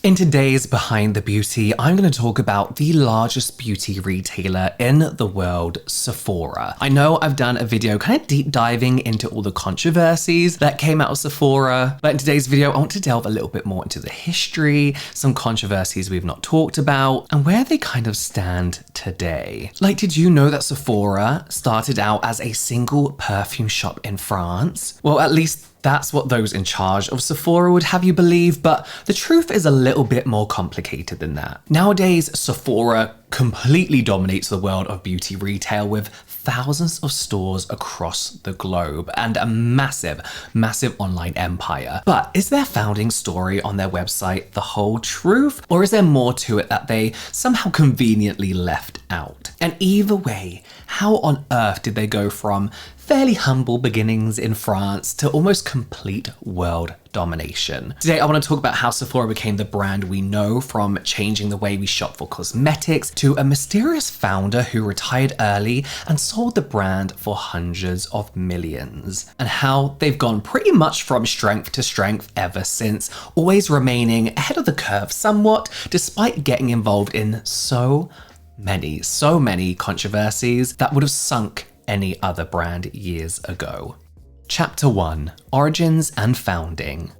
In today's Behind the Beauty, I'm going to talk about the largest beauty retailer in the world, Sephora. I know I've done a video kind of deep diving into all the controversies that came out of Sephora, but in today's video, I want to delve a little bit more into the history, some controversies we've not talked about, and where they kind of stand today. Like, did you know that Sephora started out as a single perfume shop in France? Well, at least that's what those in charge of Sephora would have you believe, but the truth is a little bit more complicated than that. Nowadays, Sephora completely dominates the world of beauty retail with thousands of stores across the globe and a massive online empire. But is their founding story on their website the whole truth? Or is there more to it that they somehow conveniently left out? And either way, how on earth did they go from fairly humble beginnings in France to almost complete world domination? Today, I want to talk about how Sephora became the brand we know, from changing the way we shop for cosmetics to a mysterious founder who retired early and sold the brand for hundreds of millions, and how they've gone pretty much from strength to strength ever since, always remaining ahead of the curve somewhat, despite getting involved in so many controversies that would have sunk any other brand years ago. Chapter 1: Origins and Founding.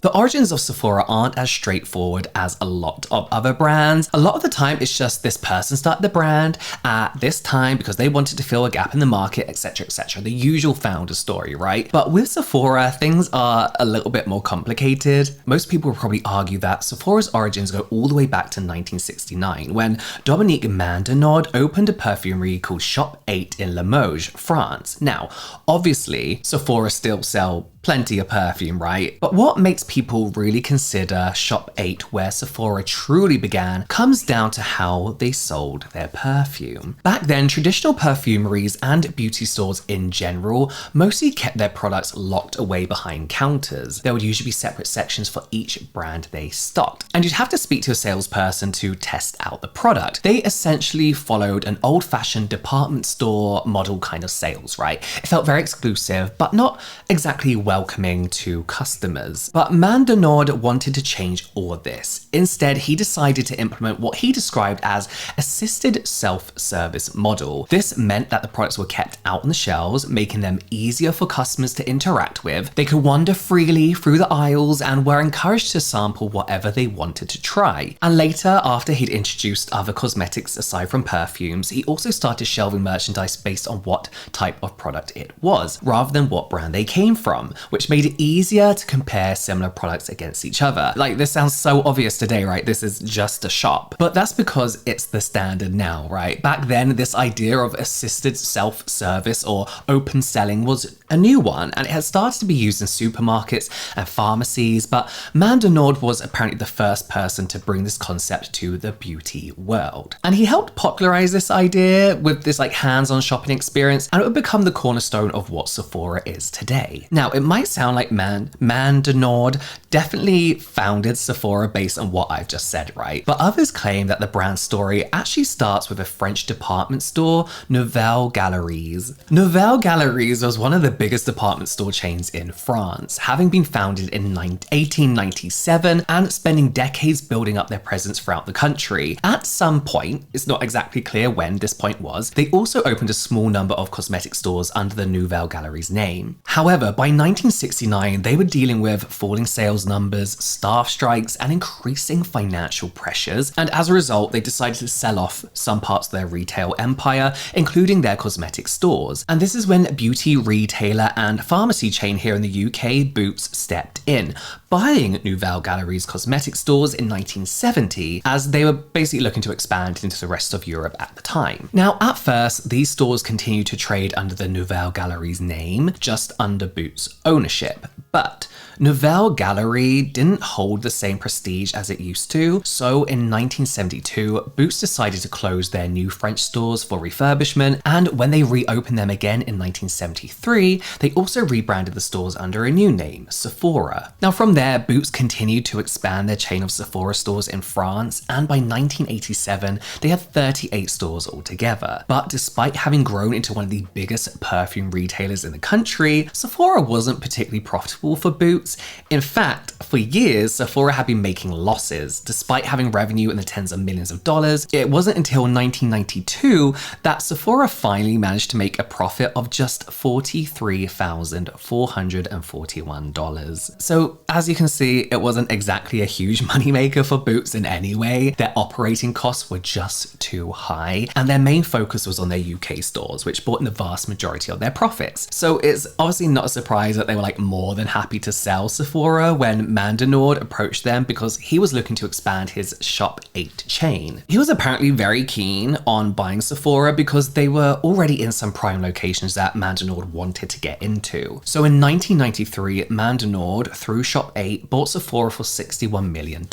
The origins of Sephora aren't as straightforward as a lot of other brands. A lot of the time, it's just this person started the brand at this time because they wanted to fill a gap in the market, etc., etc. The usual founder story, right? But with Sephora, things are a little bit more complicated. Most people will probably argue that Sephora's origins go all the way back to 1969, when Dominique Mandonnaud opened a perfumery called Shop 8 in Limoges, France. Now, obviously, Sephora still sell plenty of perfume, right? But what makes people really consider Shop 8 where Sephora truly began comes down to how they sold their perfume. Back then, traditional perfumeries and beauty stores in general mostly kept their products locked away behind counters. There would usually be separate sections for each brand they stocked, and you'd have to speak to a salesperson to test out the product. They essentially followed an old-fashioned department store model kind of sales, right? It felt very exclusive, but not exactly welcoming to customers. But Mandonnaud wanted to change all of this. Instead, he decided to implement what he described as assisted self-service model. This meant that the products were kept out on the shelves, making them easier for customers to interact with. They could wander freely through the aisles and were encouraged to sample whatever they wanted to try. And later, after he'd introduced other cosmetics aside from perfumes, he also started shelving merchandise based on what type of product it was, rather than what brand they came from, which made it easier to compare similar products against each other. Like, this sounds so obvious today, right? This is just a shop. But that's because it's the standard now, right? Back then, this idea of assisted self-service or open selling was a new one, and it had started to be used in supermarkets and pharmacies, but Mandonnaud was apparently the first person to bring this concept to the beauty world. And he helped popularize this idea with this hands-on shopping experience, and it would become the cornerstone of what Sephora is today. Now, it might sound like Mandonnaud definitely founded Sephora based on what I've just said, right? But others claim that the brand story actually starts with a French department store, Nouvelles Galeries. Nouvelles Galeries was one of the biggest department store chains in France, having been founded in 1897 and spending decades building up their presence throughout the country. At some point, it's not exactly clear when this point was, they also opened a small number of cosmetic stores under the Nouvelles Galeries name. However, by 1969, they were dealing with falling sales numbers, staff strikes, and increasing financial pressures, and as a result, they decided to sell off some parts of their retail empire, including their cosmetic stores. And this is when beauty retailer and pharmacy chain here in the UK, Boots, stepped in, buying Nouvelles Galeries cosmetic stores in 1970, as they were basically looking to expand into the rest of Europe at the time. Now, at first, these stores continued to trade under the Nouvelles Galeries name, just under Boots' ownership, but Nouvelles Galerie didn't hold the same prestige as it used to, so in 1972, Boots decided to close their new French stores for refurbishment, and when they reopened them again in 1973, they also rebranded the stores under a new name, Sephora. Now, from there, Boots continued to expand their chain of Sephora stores in France, and by 1987, they had 38 stores altogether. But despite having grown into one of the biggest perfume retailers in the country, Sephora wasn't particularly profitable for Boots, Boots. In fact, for years, Sephora had been making losses, despite having revenue in the tens of millions of dollars. It wasn't until 1992 that Sephora finally managed to make a profit of just $43,441. So as you can see, it wasn't exactly a huge moneymaker for Boots in any way. Their operating costs were just too high, and their main focus was on their UK stores, which brought in the vast majority of their profits. So it's obviously not a surprise that they were more than happy to sell Sephora when Mandonnaud approached them, because he was looking to expand his Shop 8 chain. He was apparently very keen on buying Sephora because they were already in some prime locations that Mandonnaud wanted to get into. So in 1993, Mandonnaud, through Shop 8, bought Sephora for $61 million.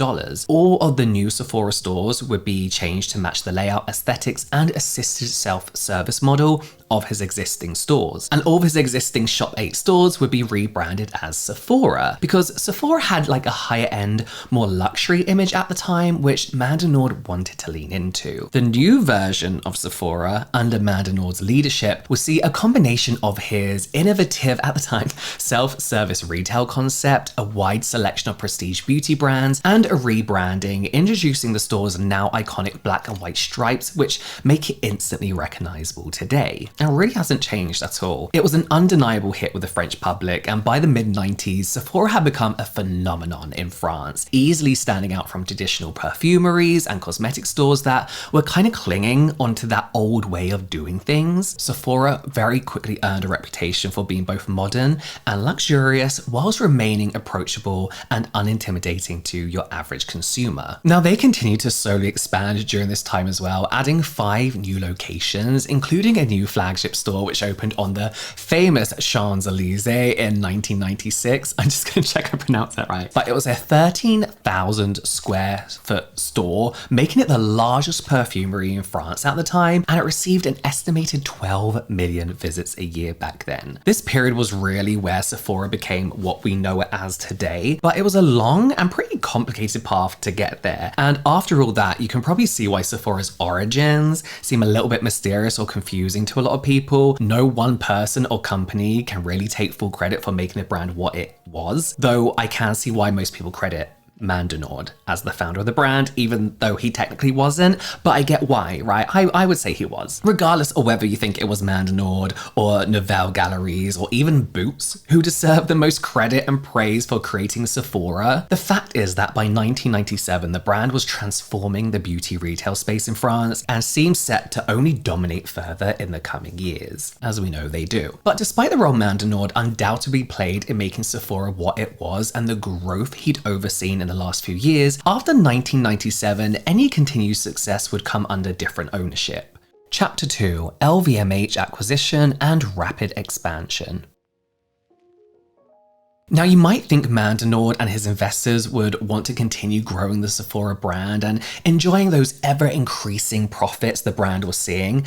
All of the new Sephora stores would be changed to match the layout, aesthetics, and assisted self-service model of his existing stores. And all of his existing Shop 8 stores would be rebranded as Sephora, because Sephora had a higher end, more luxury image at the time, which Mandonnaud wanted to lean into. The new version of Sephora, under Mandonnaud's leadership, would see a combination of his innovative, at the time, self-service retail concept, a wide selection of prestige beauty brands, and a rebranding, introducing the store's now iconic black and white stripes, which make it instantly recognizable today. And it really hasn't changed at all. It was an undeniable hit with the French public, and by the mid-90s, Sephora had become a phenomenon in France, easily standing out from traditional perfumeries and cosmetic stores that were kind of clinging onto that old way of doing things. Sephora very quickly earned a reputation for being both modern and luxurious, whilst remaining approachable and unintimidating to your average consumer. Now, they continued to slowly expand during this time as well, adding 5 new locations, including a new flagship store which opened on the famous Champs-Elysees in 1996. I'm just going to check I pronounced that right. But it was a 13,000 square foot store, making it the largest perfumery in France at the time, and it received an estimated 12 million visits a year back then. This period was really where Sephora became what we know it as today, but it was a long and pretty complicated path to get there. And after all that, you can probably see why Sephora's origins seem a little bit mysterious or confusing to a lot of people. No one person or company can really take full credit for making the brand what it was, though I can see why most people credit Mandonnaud as the founder of the brand, even though he technically wasn't, but I get why, right? I would say he was. Regardless of whether you think it was Mandonnaud or Nouvelle Galeries or even Boots who deserve the most credit and praise for creating Sephora, the fact is that by 1997, the brand was transforming the beauty retail space in France and seemed set to only dominate further in the coming years, as we know they do. But despite the role Mandonnaud undoubtedly played in making Sephora what it was and the growth he'd overseen in the last few years, after 1997, any continued success would come under different ownership. Chapter 2: LVMH acquisition and rapid expansion. Now, you might think Mandonnaud and his investors would want to continue growing the Sephora brand and enjoying those ever-increasing profits the brand was seeing,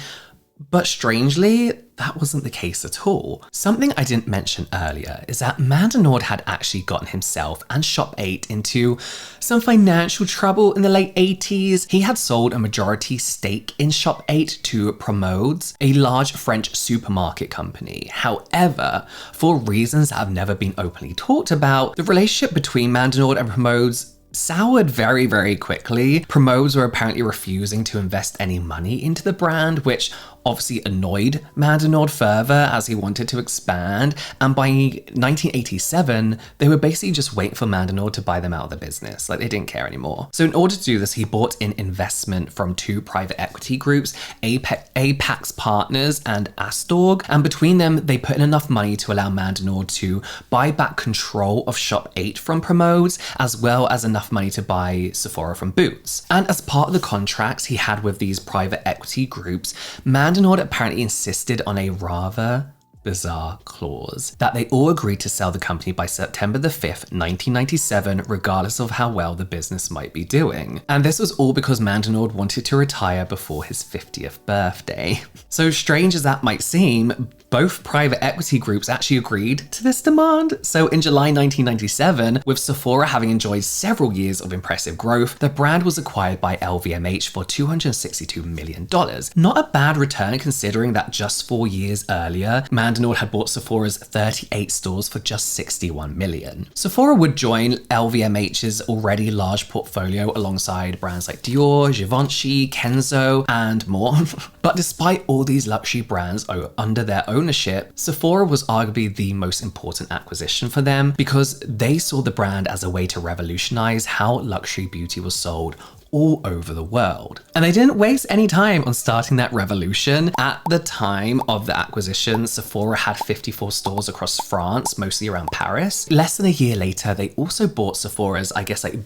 but strangely, that wasn't the case at all. Something I didn't mention earlier is that Mandonnaud had actually gotten himself and Shop 8 into some financial trouble in the late 80s. He had sold a majority stake in Shop 8 to Promodes, a large French supermarket company. However, for reasons that have never been openly talked about, the relationship between Mandonnaud and Promodes soured very, very quickly. Promodes were apparently refusing to invest any money into the brand, which obviously annoyed Mandonnaud further as he wanted to expand, and by 1987 they were basically just waiting for Mandonnaud to buy them out of the business. They didn't care anymore. So in order to do this, he bought in investment from 2 private equity groups, Apex Partners and Astorg, and between them they put in enough money to allow Mandonnaud to buy back control of Shop 8 from Promodes, as well as enough money to buy Sephora from Boots. And as part of the contracts he had with these private equity groups, Mandonnaud apparently insisted on a rather bizarre clause that they all agreed to sell the company by September the 5th, 1997, regardless of how well the business might be doing. And this was all because Mandonnaud wanted to retire before his 50th birthday. So strange as that might seem, Both private equity groups actually agreed to this demand. So in July 1997, with Sephora having enjoyed several years of impressive growth, the brand was acquired by LVMH for $262 million. Not a bad return considering that just 4 years earlier, Mandonnaud had bought Sephora's 38 stores for just $61 million. Sephora would join LVMH's already large portfolio alongside brands like Dior, Givenchy, Kenzo, and more. But despite all these luxury brands under their ownership, Sephora was arguably the most important acquisition for them because they saw the brand as a way to revolutionize how luxury beauty was sold all over the world. And they didn't waste any time on starting that revolution. At the time of the acquisition, Sephora had 54 stores across France, mostly around Paris. Less than a year later, they also bought Sephora's,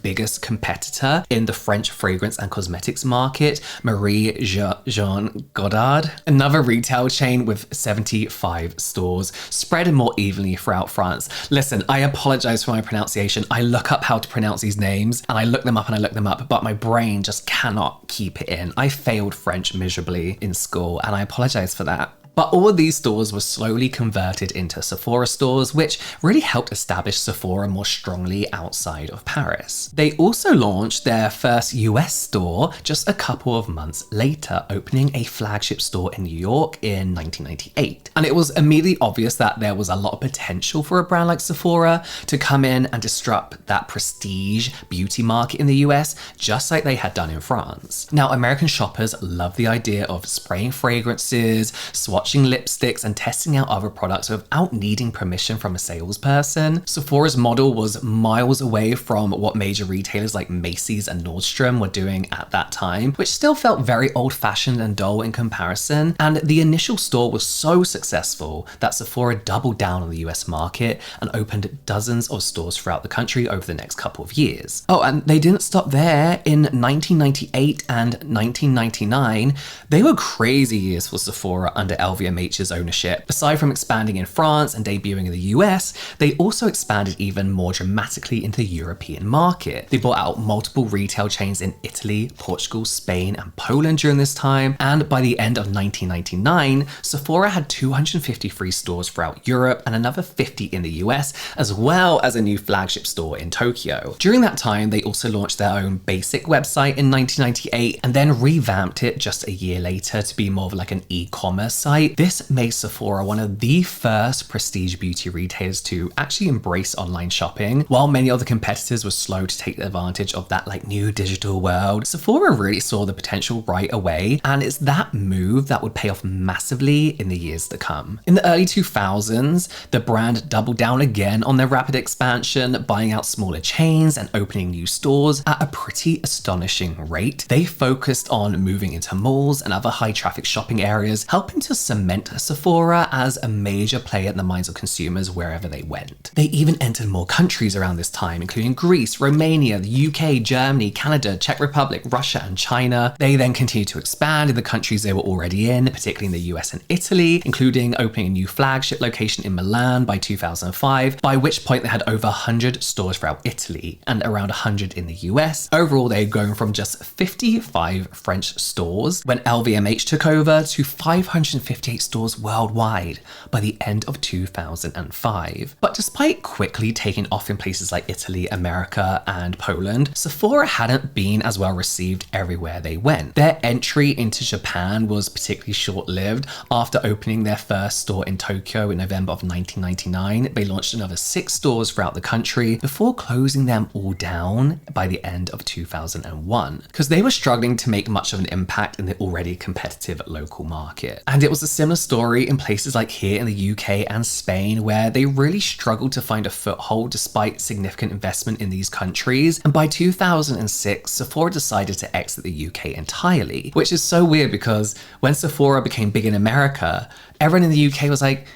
biggest competitor in the French fragrance and cosmetics market, Marie Jean Godard, another retail chain with 75 stores spread more evenly throughout France. Listen, I apologize for my pronunciation. I look up how to pronounce these names and I look them up, but my brain just cannot keep it in. I failed French miserably in school and I apologize for that. But all of these stores were slowly converted into Sephora stores, which really helped establish Sephora more strongly outside of Paris. They also launched their first US store just a couple of months later, opening a flagship store in New York in 1998. And it was immediately obvious that there was a lot of potential for a brand like Sephora to come in and disrupt that prestige beauty market in the US, just like they had done in France. Now, American shoppers love the idea of spraying fragrances, swatching lipsticks, and testing out other products without needing permission from a salesperson. Sephora's model was miles away from what major retailers like Macy's and Nordstrom were doing at that time, which still felt very old-fashioned and dull in comparison. And the initial store was so successful that Sephora doubled down on the US market and opened dozens of stores throughout the country over the next couple of years. Oh, and they didn't stop there. In 1998 and 1999, they were crazy years for Sephora under LVMH's ownership. Aside from expanding in France and debuting in the US, they also expanded even more dramatically into the European market. They bought out multiple retail chains in Italy, Portugal, Spain, and Poland during this time, and by the end of 1999, Sephora had 253 stores throughout Europe and another 50 in the US, as well as a new flagship store in Tokyo. During that time, they also launched their own basic website in 1998 and then revamped it just a year later to be more of like an e-commerce site. This made Sephora one of the first prestige beauty retailers to actually embrace online shopping. While many other competitors were slow to take advantage of that new digital world, Sephora really saw the potential right away, and it's that move that would pay off massively in the years to come. In the early 2000s, the brand doubled down again on their rapid expansion, buying out smaller chains and opening new stores at a pretty astonishing rate. They focused on moving into malls and other high traffic shopping areas, helping to cement Sephora as a major player in the minds of consumers wherever they went. They even entered more countries around this time, including Greece, Romania, the UK, Germany, Canada, Czech Republic, Russia, and China. They then continued to expand in the countries they were already in, particularly in the US and Italy, including opening a new flagship location in Milan by 2005, by which point they had over 100 stores throughout Italy and around 100 in the US. Overall, they had grown from just 55 French stores when LVMH took over to 558 stores worldwide by the end of 2005. But despite quickly taking off in places like Italy, America, and Poland, Sephora hadn't been as well received everywhere they went. Their entry into Japan was particularly short-lived. After opening their first store in Tokyo in November of 1999, they launched another 6 stores throughout the country before closing them all down by the end of 2001, because they were struggling to make much of an impact in the already competitive local market. And it was a similar story in places like here in the UK and Spain, where they really struggled to find a foothold despite significant investment in these countries. And by 2006, Sephora decided to exit the UK entirely, which is so weird because when Sephora became big in America, everyone in the UK was like,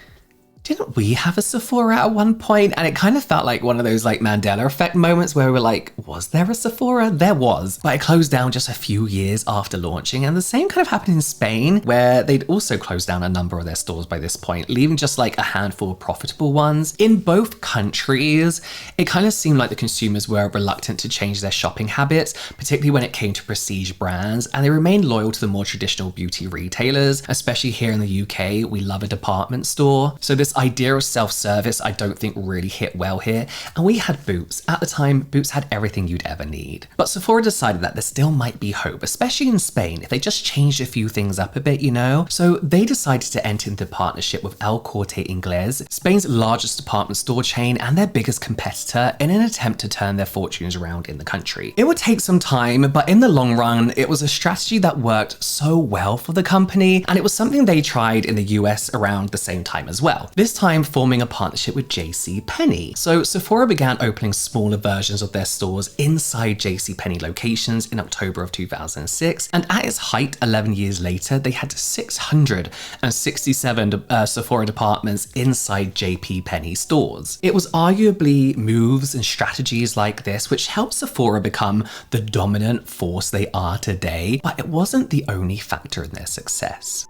didn't we have a Sephora at one point? And it kind of felt like one of those like Mandela effect moments where we were like, was there a Sephora? There was, but it closed down just a few years after launching. And the same kind of happened in Spain, where they'd also closed down a number of their stores by this point, leaving just like a handful of profitable ones. In both countries, it kind of seemed like the consumers were reluctant to change their shopping habits, particularly when it came to prestige brands, and they remained loyal to the more traditional beauty retailers. Especially here in the UK, we love a department store. So this idea of self-service, I don't think really hit well here. And we had Boots. At the time, Boots had everything you'd ever need. But Sephora decided that there still might be hope, especially in Spain, if they just changed a few things up a bit, you know? So they decided to enter into partnership with El Corte Inglés, Spain's largest department store chain and their biggest competitor, in an attempt to turn their fortunes around in the country. It would take some time, but in the long run, it was a strategy that worked so well for the company, and it was something they tried in the US around the same time as well. This time forming a partnership with JCPenney. So Sephora began opening smaller versions of their stores inside JCPenney locations in October of 2006, and at its height 11 years later, they had 667 Sephora departments inside JCPenney stores. It was arguably moves and strategies like this which helped Sephora become the dominant force they are today, but it wasn't the only factor in their success.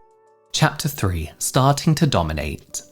Chapter 3: Starting to Dominate.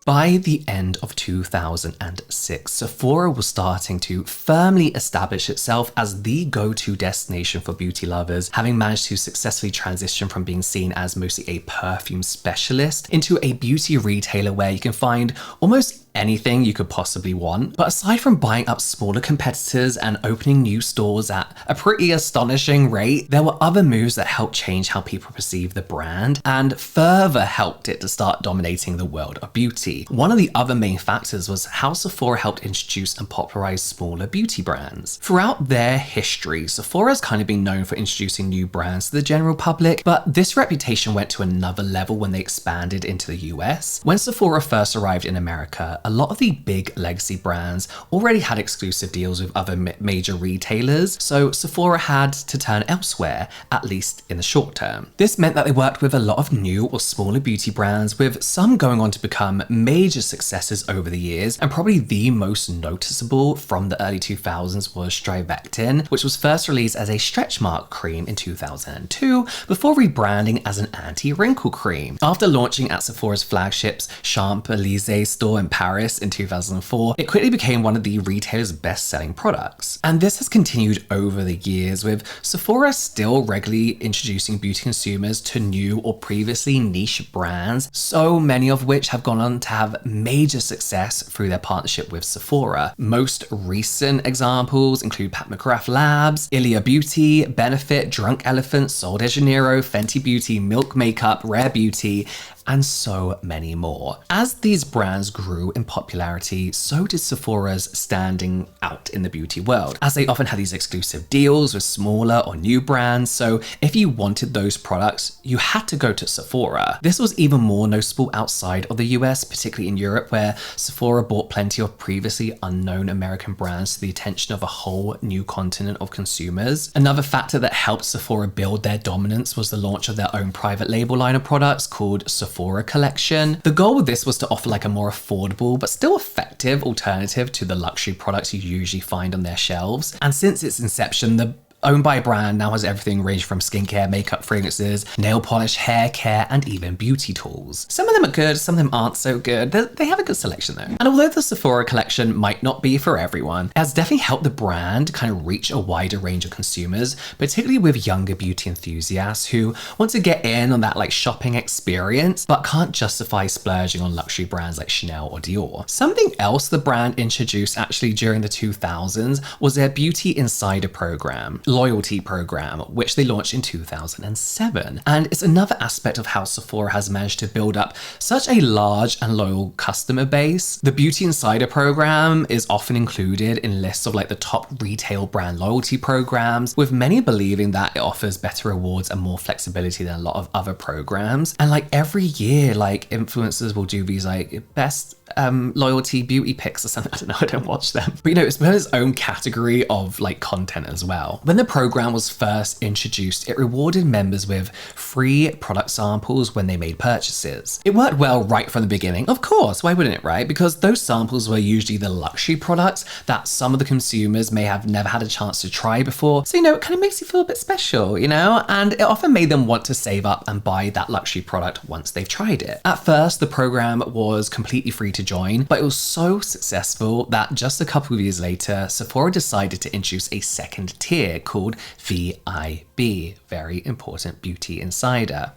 By the end of 2006, Sephora was starting to firmly establish itself as the go-to destination for beauty lovers, having managed to successfully transition from being seen as mostly a perfume specialist into a beauty retailer where you can find almost anything you could possibly want. But aside from buying up smaller competitors and opening new stores at a pretty astonishing rate, there were other moves that helped change how people perceive the brand and further helped it to start dominating the world of beauty. One of the other main factors was how Sephora helped introduce and popularize smaller beauty brands. Throughout their history, Sephora has kind of been known for introducing new brands to the general public, but this reputation went to another level when they expanded into the US. When Sephora first arrived in America, a lot of the big legacy brands already had exclusive deals with other major retailers, so Sephora had to turn elsewhere, at least in the short term. This meant that they worked with a lot of new or smaller beauty brands, with some going on to become major successes over the years, and probably the most noticeable from the early 2000s was Strivectin, which was first released as a stretch mark cream in 2002, before rebranding as an anti-wrinkle cream. After launching at Sephora's flagships Champs-Élysées store in Paris in 2004, it quickly became one of the retailer's best-selling products. And this has continued over the years, with Sephora still regularly introducing beauty consumers to new or previously niche brands, so many of which have gone on to have major success through their partnership with Sephora. Most recent examples include Pat McGrath Labs, Ilia Beauty, Benefit, Drunk Elephant, Sol de Janeiro, Fenty Beauty, Milk Makeup, Rare Beauty, and so many more. As these brands grew in popularity, so did Sephora's standing out in the beauty world, as they often had these exclusive deals with smaller or new brands, so if you wanted those products, you had to go to Sephora. This was even more noticeable outside of the US, particularly in Europe, where Sephora brought plenty of previously unknown American brands to the attention of a whole new continent of consumers. Another factor that helped Sephora build their dominance was the launch of their own private label line of products called Sephora Collection. The goal with this was to offer like a more affordable but still effective alternative to the luxury products you usually find on their shelves. And since its inception, the owned by a brand now has everything ranged from skincare, makeup, fragrances, nail polish, hair care, and even beauty tools. Some of them are good, some of them aren't so good. They have a good selection though. And although the Sephora collection might not be for everyone, it has definitely helped the brand kind of reach a wider range of consumers, particularly with younger beauty enthusiasts who want to get in on that like shopping experience, but can't justify splurging on luxury brands like Chanel or Dior. Something else the brand introduced actually during the 2000s was their Beauty Insider program. Loyalty program, which they launched in 2007. And it's another aspect of how Sephora has managed to build up such a large and loyal customer base. The Beauty Insider program is often included in lists of like the top retail brand loyalty programs, with many believing that it offers better rewards and more flexibility than a lot of other programs. And like every year, like influencers will do these like best loyalty beauty picks or something. I don't know, I don't watch them. But you know, it's been its own category of like content as well. When the the program was first introduced, it rewarded members with free product samples when they made purchases. It worked well right from the beginning. Of course, why wouldn't it, right? Because those samples were usually the luxury products that some of the consumers may have never had a chance to try before. So, it kind of makes you feel a bit special, and it often made them want to save up and buy that luxury product once they've tried it. At first, the program was completely free to join, but it was so successful that just a couple of years later, Sephora decided to introduce a second tier called VIB, Very Important Beauty Insider.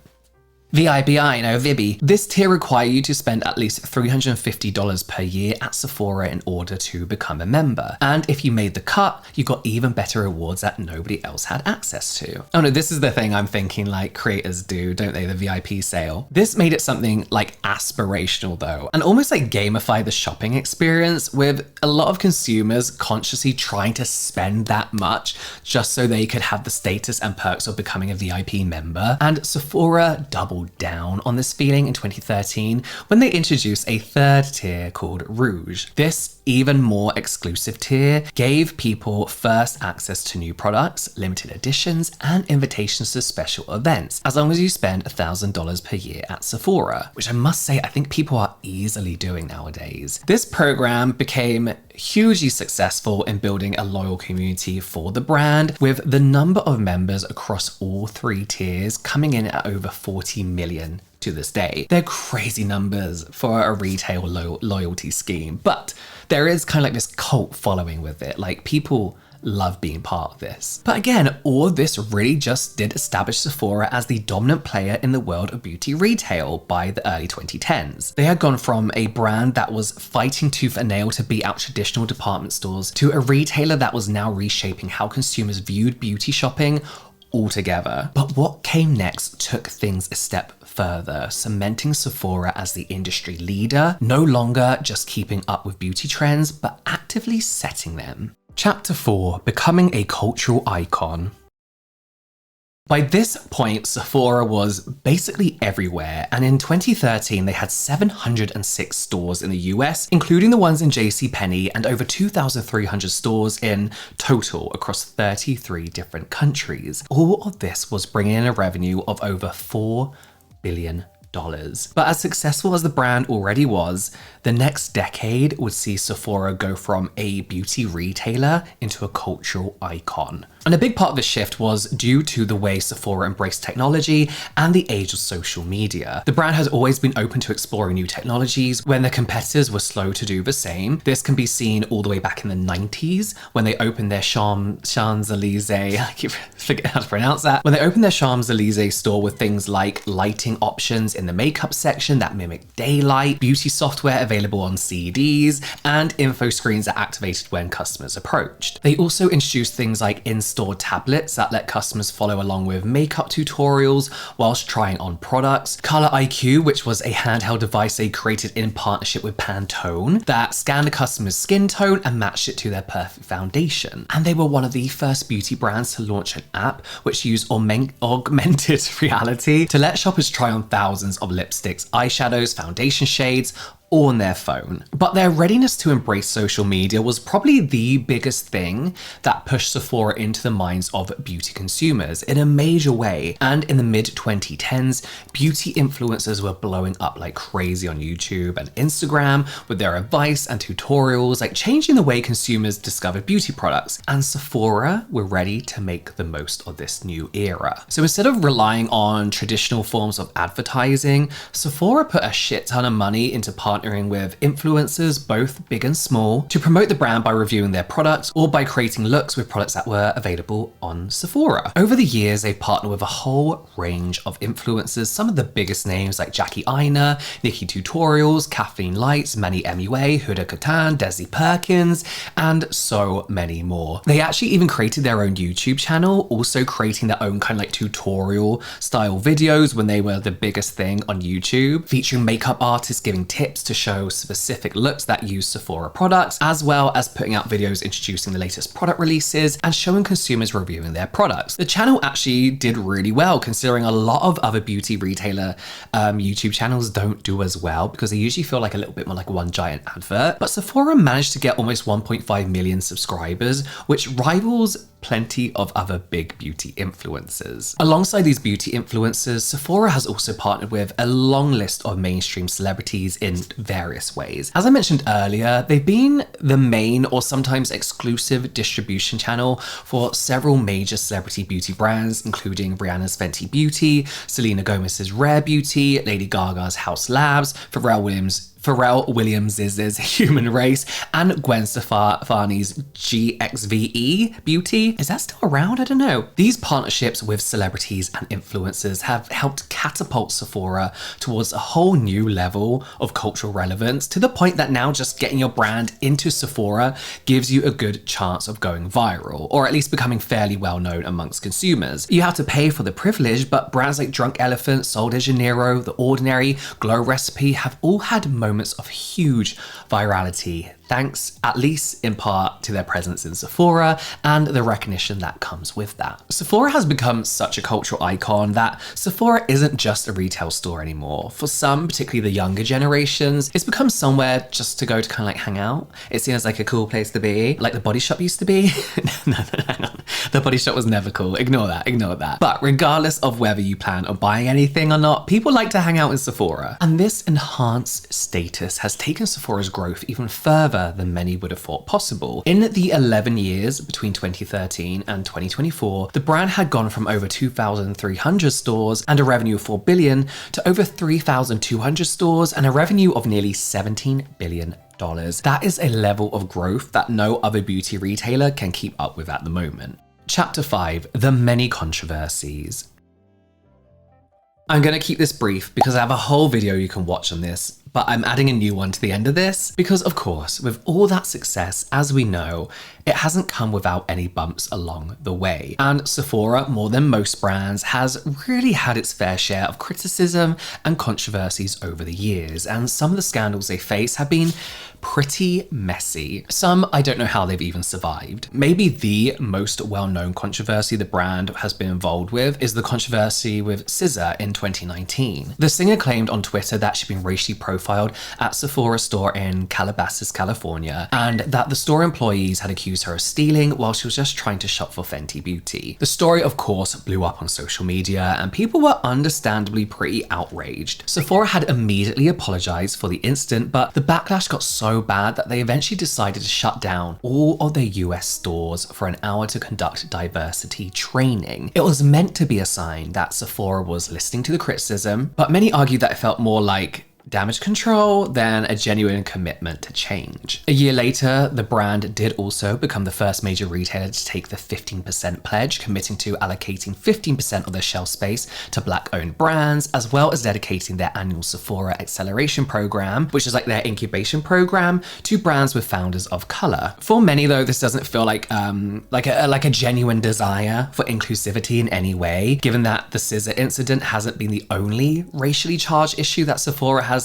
VIBI, VIBI. This tier requires you to spend at least $350 per year at Sephora in order to become a member. And if you made the cut, you got even better rewards that nobody else had access to. Oh no, this is the thing I'm thinking like creators do, don't they? The VIP sale. This made it something like aspirational though, and almost like gamify the shopping experience, with a lot of consumers consciously trying to spend that much just so they could have the status and perks of becoming a VIP member. And Sephora doubled down on this feeling in 2013 when they introduced a third tier called Rouge. This even more exclusive tier gave people first access to new products, limited editions, and invitations to special events, as long as you spend $1,000 per year at Sephora, which I must say I think people are easily doing nowadays. This program became hugely successful in building a loyal community for the brand, with the number of members across all three tiers coming in at over 40 million to this day. They're crazy numbers for a retail loyalty scheme, but there is kind of like this cult following with it. Like, people love being part of this. But again, all of this really just did establish Sephora as the dominant player in the world of beauty retail by the early 2010s. They had gone from a brand that was fighting tooth and nail to beat out traditional department stores to a retailer that was now reshaping how consumers viewed beauty shopping altogether. But what came next took things a step further, cementing Sephora as the industry leader, no longer just keeping up with beauty trends, but actively setting them. Chapter 4, Becoming a Cultural Icon. By this point, Sephora was basically everywhere, and in 2013 they had 706 stores in the US, including the ones in JCPenney, and over 2,300 stores in total across 33 different countries. All of this was bringing in a revenue of over $4 billion. But as successful as the brand already was, the next decade would see Sephora go from a beauty retailer into a cultural icon. And a big part of the shift was due to the way Sephora embraced technology and the age of social media. The brand has always been open to exploring new technologies when their competitors were slow to do the same. This can be seen all the way back in the 90s when they opened their Champs-Elysees, I keep forgetting how to pronounce that, when they opened their Champs-Elysees store with things like lighting options in the makeup section that mimic daylight, beauty software available on CDs, and info screens that activated when customers approached. They also introduced things like in-store tablets that let customers follow along with makeup tutorials whilst trying on products, Color IQ, which was a handheld device they created in partnership with Pantone that scanned a customer's skin tone and matched it to their perfect foundation. And they were one of the first beauty brands to launch an app which used augmented reality to let shoppers try on thousands of lipsticks, eyeshadows, foundation shades, all on their phone. But their readiness to embrace social media was probably the biggest thing that pushed Sephora into the minds of beauty consumers in a major way. And in the mid-2010s, beauty influencers were blowing up like crazy on YouTube and Instagram with their advice and tutorials, like changing the way consumers discovered beauty products. And Sephora were ready to make the most of this new era. So instead of relying on traditional forms of advertising, Sephora put a shit ton of money into partnering with influencers, both big and small, to promote the brand by reviewing their products or by creating looks with products that were available on Sephora. Over the years, they've partnered with a whole range of influencers, some of the biggest names like Jackie Aina, Nikki Tutorials, Kathleen Lights, Manny MUA, Huda Kattan, Desi Perkins, and so many more. They actually even created their own YouTube channel, also creating their own kind of like tutorial style videos when they were the biggest thing on YouTube, featuring makeup artists giving tips to show specific looks that use Sephora products, as well as putting out videos introducing the latest product releases and showing consumers reviewing their products. The channel actually did really well, considering a lot of other beauty retailer YouTube channels don't do as well because they usually feel like a little bit more like one giant advert. But Sephora managed to get almost 1.5 million subscribers, which rivals plenty of other big beauty influencers. Alongside these beauty influencers, Sephora has also partnered with a long list of mainstream celebrities in various ways. As I mentioned earlier, they've been the main or sometimes exclusive distribution channel for several major celebrity beauty brands, including Rihanna's Fenty Beauty, Selena Gomez's Rare Beauty, Lady Gaga's House Labs, Pharrell Williams' Human Race, and Gwen Stefani's GXVE Beauty. Is that still around? I don't know. These partnerships with celebrities and influencers have helped catapult Sephora towards a whole new level of cultural relevance, to the point that now just getting your brand into Sephora gives you a good chance of going viral, or at least becoming fairly well known amongst consumers. You have to pay for the privilege, but brands like Drunk Elephant, Sol de Janeiro, The Ordinary, Glow Recipe have all had moments of huge virality, thanks at least in part to their presence in Sephora and the recognition that comes with that. Sephora has become such a cultural icon that Sephora isn't just a retail store anymore. For some, particularly the younger generations, it's become somewhere just to go to kind of like hang out. It seems like a cool place to be, like the Body Shop used to be. No, hang on. The Body Shop was never cool. Ignore that. But regardless of whether you plan on buying anything or not, people like to hang out in Sephora. And this enhanced status has taken Sephora's growth even further than many would have thought possible. In the 11 years between 2013 and 2024, the brand had gone from over 2,300 stores and a revenue of $4 billion to over 3,200 stores and a revenue of nearly $17 billion. That is a level of growth that no other beauty retailer can keep up with at the moment. Chapter 5, the many controversies. I'm going to keep this brief because I have a whole video you can watch on this, but I'm adding a new one to the end of this because, of course, with all that success, as we know, it hasn't come without any bumps along the way. And Sephora, more than most brands, has really had its fair share of criticism and controversies over the years, and some of the scandals they face have been pretty messy. Some, I don't know how they've even survived. Maybe the most well-known controversy the brand has been involved with is the controversy with SZA in 2019. The singer claimed on Twitter that she'd been racially profiled at Sephora store in Calabasas, California, and that the store employees had accused her of stealing while she was just trying to shop for Fenty Beauty. The story, of course, blew up on social media, and people were understandably pretty outraged. Sephora had immediately apologized for the incident, but the backlash got so bad that they eventually decided to shut down all of their US stores for an hour to conduct diversity training. It was meant to be a sign that Sephora was listening to the criticism, but many argued that it felt more like damage control than a genuine commitment to change. A year later, the brand did also become the first major retailer to take the 15% pledge, committing to allocating 15% of their shelf space to Black-owned brands, as well as dedicating their annual Sephora Acceleration Program, which is like their incubation program, to brands with founders of color. For many, though, this doesn't feel like a genuine desire for inclusivity in any way, given that the SZA incident hasn't been the only racially charged issue that Sephora has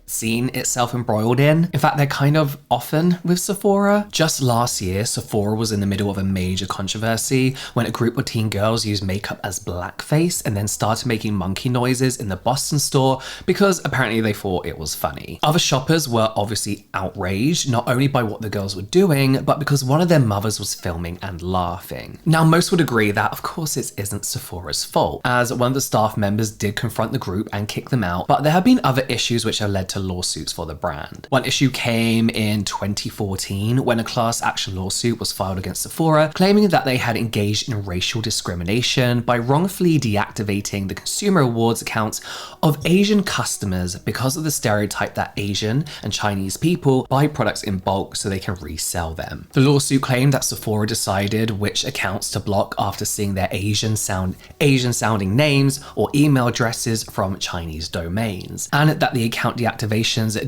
seen itself embroiled in. In fact, they're kind of often with Sephora. Just last year, Sephora was in the middle of a major controversy when a group of teen girls used makeup as blackface and then started making monkey noises in the Boston store because apparently they thought it was funny. Other shoppers were obviously outraged, not only by what the girls were doing, but because one of their mothers was filming and laughing. Now, most would agree that, of course, it isn't Sephora's fault, as one of the staff members did confront the group and kick them out, but there have been other issues which have led to lawsuits for the brand. One issue came in 2014 when a class action lawsuit was filed against Sephora, claiming that they had engaged in racial discrimination by wrongfully deactivating the consumer rewards accounts of Asian customers because of the stereotype that Asian and Chinese people buy products in bulk so they can resell them. The lawsuit claimed that Sephora decided which accounts to block after seeing their Asian sounding names or email addresses from Chinese domains, and that the account deactivations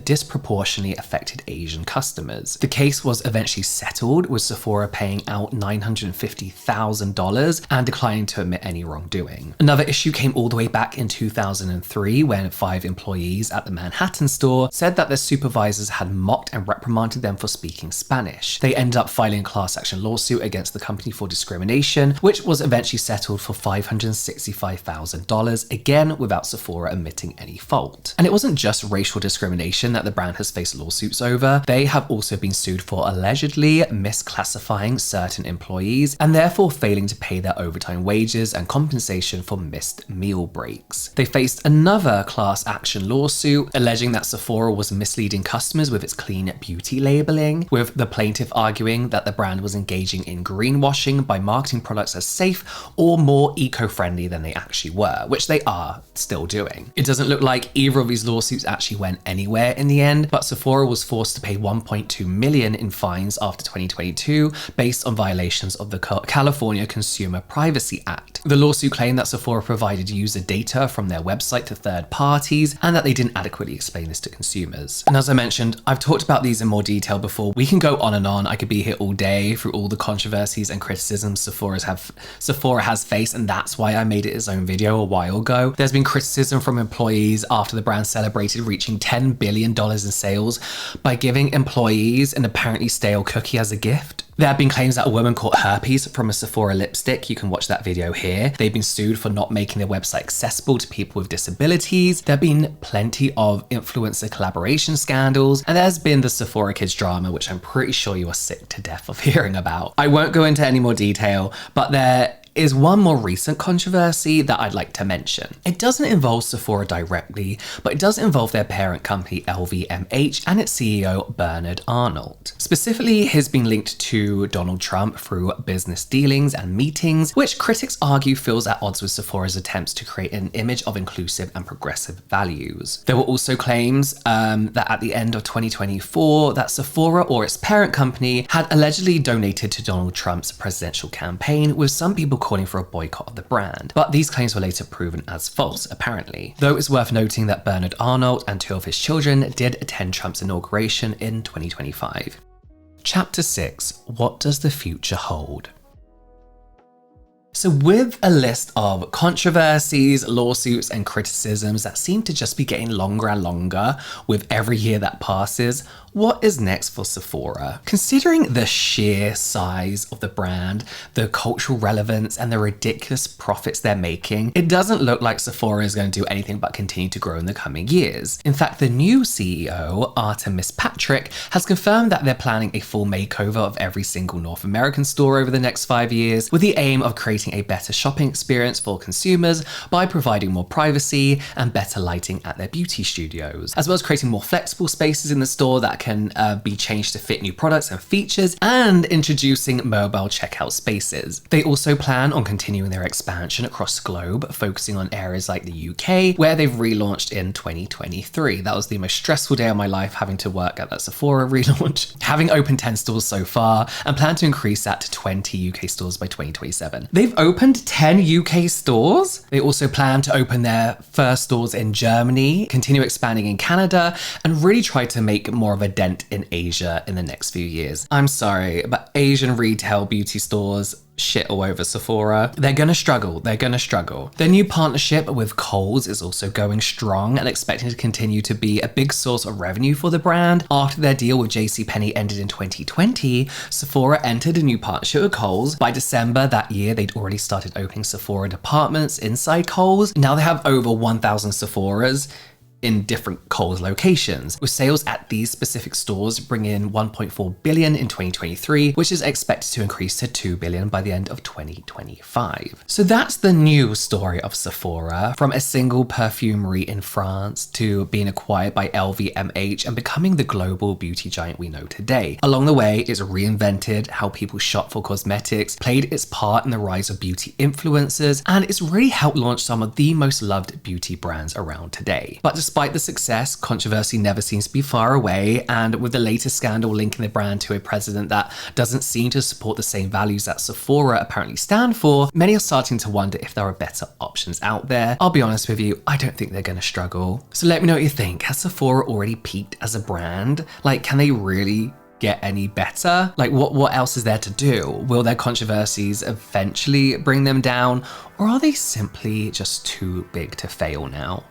disproportionately affected Asian customers. The case was eventually settled, with Sephora paying out $950,000 and declining to admit any wrongdoing. Another issue came all the way back in 2003 when 5 employees at the Manhattan store said that their supervisors had mocked and reprimanded them for speaking Spanish. They ended up filing a class action lawsuit against the company for discrimination, which was eventually settled for $565,000, again without Sephora admitting any fault. And it wasn't just racial discrimination that the brand has faced lawsuits over, they have also been sued for allegedly misclassifying certain employees and therefore failing to pay their overtime wages and compensation for missed meal breaks. They faced another class action lawsuit alleging that Sephora was misleading customers with its clean beauty labeling, with the plaintiff arguing that the brand was engaging in greenwashing by marketing products as safe or more eco-friendly than they actually were, which they are still doing. It doesn't look like either of these lawsuits actually went anywhere in the end, but Sephora was forced to pay 1.2 million in fines after 2022 based on violations of the California Consumer Privacy Act. The lawsuit claimed that Sephora provided user data from their website to third parties and that they didn't adequately explain this to consumers. And as I mentioned, I've talked about these in more detail before. We can go on and on. I could be here all day through all the controversies and criticisms Sephora has faced, and that's why I made it its own video a while ago. There's been criticism from employees after the brand celebrated reaching $10 billion in sales by giving employees an apparently stale cookie as a gift. There have been claims that a woman caught herpes from a Sephora lipstick. You can watch that video here. They've been sued for not making their website accessible to people with disabilities. There have been plenty of influencer collaboration scandals, and there's been the Sephora Kids drama, which I'm pretty sure you are sick to death of hearing about. I won't go into any more detail, but there is one more recent controversy that I'd like to mention. It doesn't involve Sephora directly, but it does involve their parent company LVMH and its CEO Bernard Arnault. Specifically, he's been linked to Donald Trump through business dealings and meetings, which critics argue feels at odds with Sephora's attempts to create an image of inclusive and progressive values. There were also claims that at the end of 2024, that Sephora or its parent company had allegedly donated to Donald Trump's presidential campaign, with some people calling for a boycott of the brand. But these claims were later proven as false, apparently. Though it's worth noting that Bernard Arnault and 2 of his children did attend Trump's inauguration in 2025. Chapter 6. What does the future hold? So with a list of controversies, lawsuits, and criticisms that seem to just be getting longer and longer with every year that passes, what is next for Sephora? Considering the sheer size of the brand, the cultural relevance, and the ridiculous profits they're making, it doesn't look like Sephora is going to do anything but continue to grow in the coming years. In fact, the new CEO, Artemis Patrick, has confirmed that they're planning a full makeover of every single North American store over the next 5 years, with the aim of creating a better shopping experience for consumers by providing more privacy and better lighting at their beauty studios, as well as creating more flexible spaces in the store that can be changed to fit new products and features, and introducing mobile checkout spaces. They also plan on continuing their expansion across the globe, focusing on areas like the UK, where they've relaunched in 2023. That was the most stressful day of my life, having to work at that Sephora relaunch. Having opened 10 stores so far, and plan to increase that to 20 UK stores by 2027. They've opened 10 UK stores. They also plan to open their first stores in Germany, continue expanding in Canada, and really try to make more of a dent in Asia in the next few years. I'm sorry, but Asian retail beauty stores shit all over Sephora. They're gonna struggle. Their new partnership with Kohl's is also going strong and expecting to continue to be a big source of revenue for the brand. After their deal with JCPenney ended in 2020, Sephora entered a new partnership with Kohl's. By December that year, they'd already started opening Sephora departments inside Kohl's. Now they have over 1,000 Sephoras in different Kohl's locations, with sales at these specific stores bringing in 1.4 billion in 2023, which is expected to increase to 2 billion by the end of 2025. So that's the new story of Sephora, from a single perfumery in France to being acquired by LVMH and becoming the global beauty giant we know today. Along the way, it's reinvented how people shop for cosmetics, played its part in the rise of beauty influencers, and it's really helped launch some of the most loved beauty brands around today. But despite the success, controversy never seems to be far away, and with the latest scandal linking the brand to a president that doesn't seem to support the same values that Sephora apparently stand for, many are starting to wonder if there are better options out there. I'll be honest with you, I don't think they're gonna struggle. So let me know what you think. Has Sephora already peaked as a brand? Like, can they really get any better? Like, what else is there to do? Will their controversies eventually bring them down, or are they simply just too big to fail now?